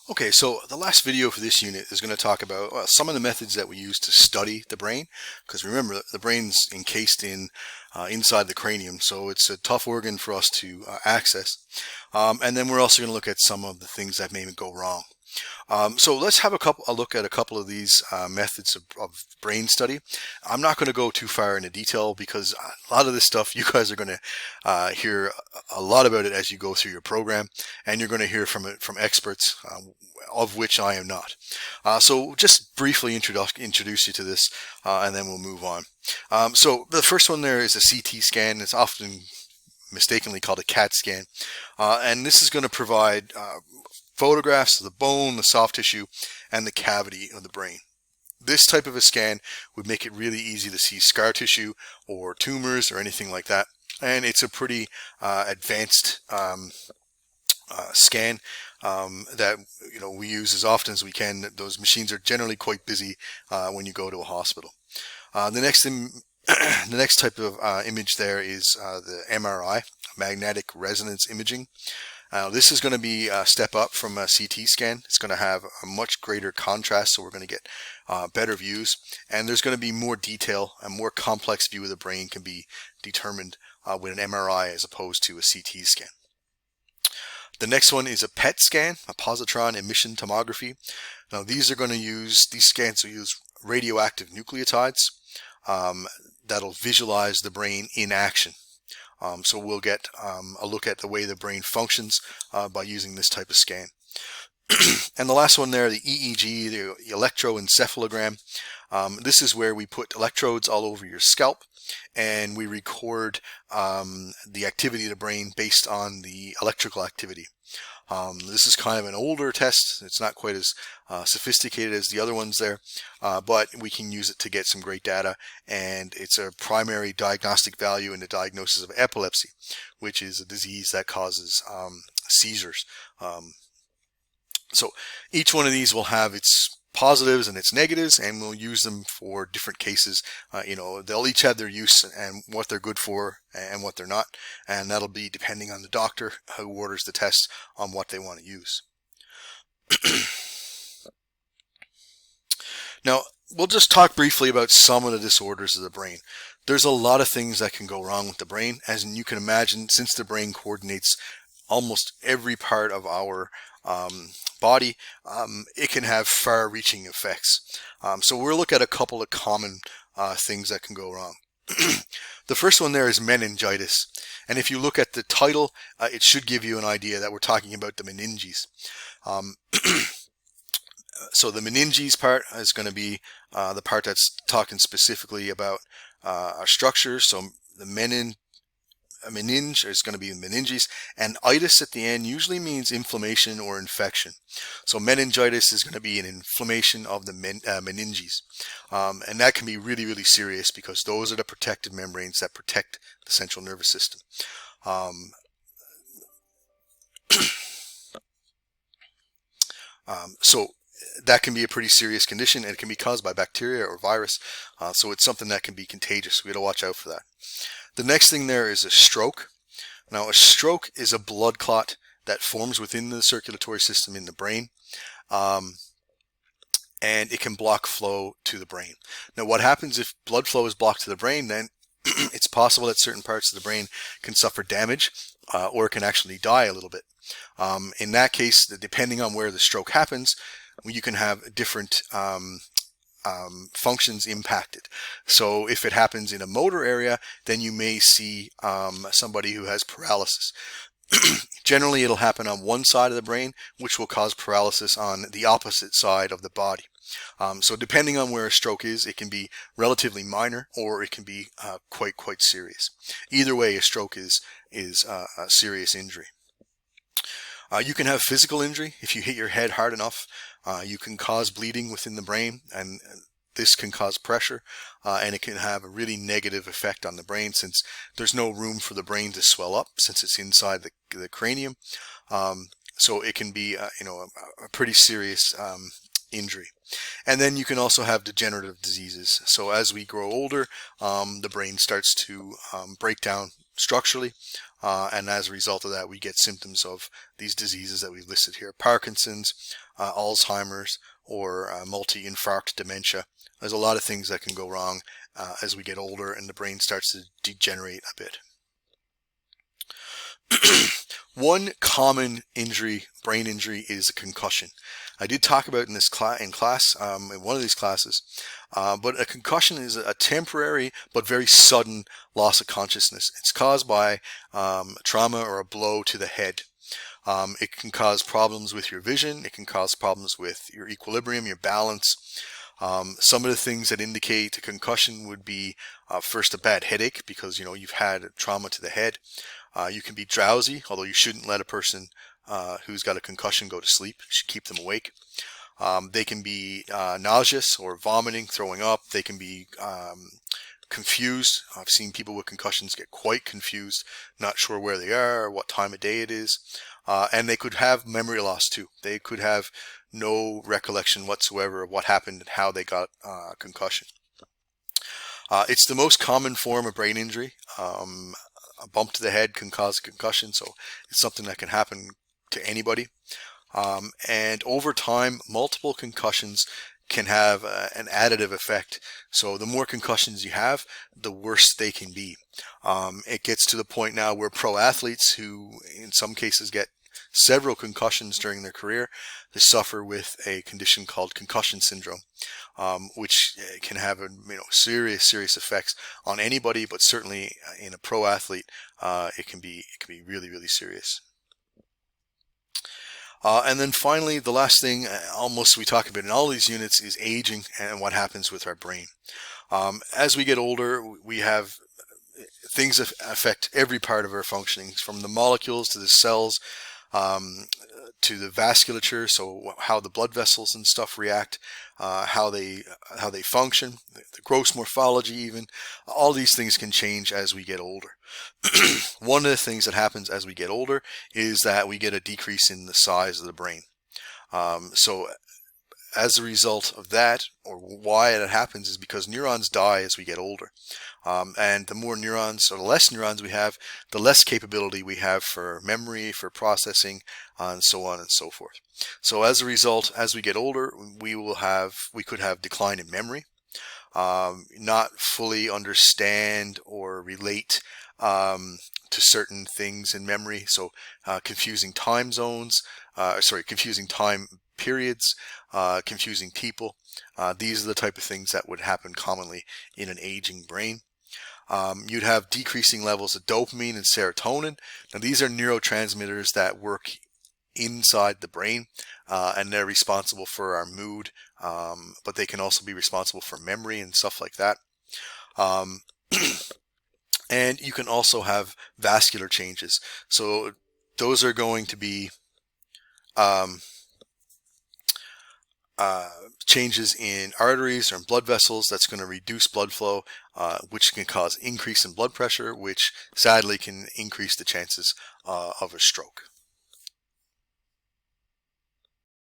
Okay, so the last video for this unit is going to talk about some of the methods that we use to study the brain, because remember the brain's encased in inside the cranium, so it's a tough organ for us to access. And then we're also going to look at some of the things that may go wrong. So let's have a look at a couple of these methods of brain study. I'm not going to go too far into detail because a lot of this stuff you guys are going to hear a lot about it as you go through your program, and you're going to hear from experts, of which I am not. So just briefly introduce you to this, and then we'll move on. So the first one there is a CT scan. It's often mistakenly called a CAT scan, and this is going to provide photographs of the bone, the soft tissue, and the cavity of the brain. This type of a scan would make it really easy to see scar tissue or tumors or anything like that. And it's a pretty advanced scan that we use as often as we can. Those machines are generally quite busy when you go to a hospital. The next type of image there is the MRI, magnetic resonance imaging. This is going to be a step up from a CT scan. It's going to have a much greater contrast, so we're going to get better views, and there's going to be more detail. A more complex view of the brain can be determined with an MRI as opposed to a CT scan. The next one is a PET scan, a positron emission tomography. Now these scans will use radioactive nucleotides that'll visualize the brain in action. So we'll get a look at the way the brain functions by using this type of scan. And the last one there, the EEG, the electroencephalogram. This is where we put electrodes all over your scalp, and we record the activity of the brain based on the electrical activity. This is kind of an older test. It's not quite as sophisticated as the other ones there, but we can use it to get some great data, and it's a primary diagnostic value in the diagnosis of epilepsy, which is a disease that causes seizures. So each one of these will have its positives and its negatives, and we'll use them for different cases. They'll each have their use and what they're good for and what they're not, and that'll be depending on the doctor who orders the test on what they want to use. Now we'll just talk briefly about some of the disorders of the brain. There's a lot of things that can go wrong with the brain, as you can imagine, since the brain coordinates almost every part of our body. It can have far-reaching effects. So we'll look at a couple of common things that can go wrong. The first one there is meningitis, and if you look at the title, it should give you an idea that we're talking about the meninges. So the meninges part is going to be the part that's talking specifically about our structures. So the meninge is going to be meninges, and itis at the end usually means inflammation or infection. So meningitis is going to be an inflammation of the meninges, and that can be really, really serious because those are the protective membranes that protect the central nervous system. So that can be a pretty serious condition, and it can be caused by bacteria or virus, so it's something that can be contagious. We got to watch out for that. The next thing there is a stroke. Now a stroke is a blood clot that forms within the circulatory system in the brain, and it can block flow to the brain. Now what happens if blood flow is blocked to the brain? Then it's possible that certain parts of the brain can suffer damage, or it can actually die a little bit. In that case, depending on where the stroke happens, you can have different functions impacted. So if it happens in a motor area, then you may see somebody who has paralysis. Generally, it'll happen on one side of the brain, which will cause paralysis on the opposite side of the body. So depending on where a stroke is, it can be relatively minor, or it can be quite serious. Either way, a stroke is a serious injury. You can have physical injury. If you hit your head hard enough, you can cause bleeding within the brain, and this can cause pressure, and it can have a really negative effect on the brain, since there's no room for the brain to swell up since it's inside the cranium. So it can be a pretty serious injury. And then you can also have degenerative diseases. So as we grow older, the brain starts to break down structurally, and as a result of that, we get symptoms of these diseases that we've listed here: Parkinson's, Alzheimer's, or multi-infarct dementia. There's a lot of things that can go wrong as we get older and the brain starts to degenerate a bit. One common injury, brain injury, is a concussion. I did talk about in this in one of these classes, but a concussion is a temporary but very sudden loss of consciousness. It's caused by trauma or a blow to the head. It can cause problems with your vision. It can cause problems with your equilibrium, your balance. Some of the things that indicate a concussion would be first a bad headache, because you've had trauma to the head. You can be drowsy, although you shouldn't let a person who's got a concussion go to sleep. You should keep them awake. They can be nauseous or vomiting, throwing up. They can be confused. I've seen people with concussions get quite confused, not sure where they are or what time of day it is. And they could have memory loss too. They could have no recollection whatsoever of what happened and how they got concussion. It's the most common form of brain injury. A bump to the head can cause a concussion, so it's something that can happen to anybody. And over time, multiple concussions can have an additive effect. So the more concussions you have, the worse they can be. It gets to the point now where pro athletes, who in some cases get several concussions during their career, they suffer with a condition called concussion syndrome, which can have serious effects on anybody, but certainly in a pro athlete, it can be really serious. And then finally, the last thing almost we talk about in all these units is aging and what happens with our brain. As we get older, we have things that affect every part of our functioning, from the molecules to the cells, to the vasculature, so how the blood vessels and stuff react, how they function, the gross morphology even. All these things can change as we get older. One of the things that happens as we get older is that we get a decrease in the size of the brain. So as a result of that, or why it happens, is because neurons die as we get older. And the more neurons or the less neurons we have, the less capability we have for memory, for processing, and so on and so forth. So as a result, as we get older, we could have decline in memory, not fully understand or relate to certain things in memory. So confusing time zones, confusing time periods, confusing people. These are the type of things that would happen commonly in an aging brain. You'd have decreasing levels of dopamine and serotonin. Now, these are neurotransmitters that work inside the brain, and they're responsible for our mood, but they can also be responsible for memory and stuff like that. And you can also have vascular changes. So those are going to be changes in arteries or in blood vessels. That's going to reduce blood flow, which can cause increase in blood pressure, which sadly can increase the chances of a stroke.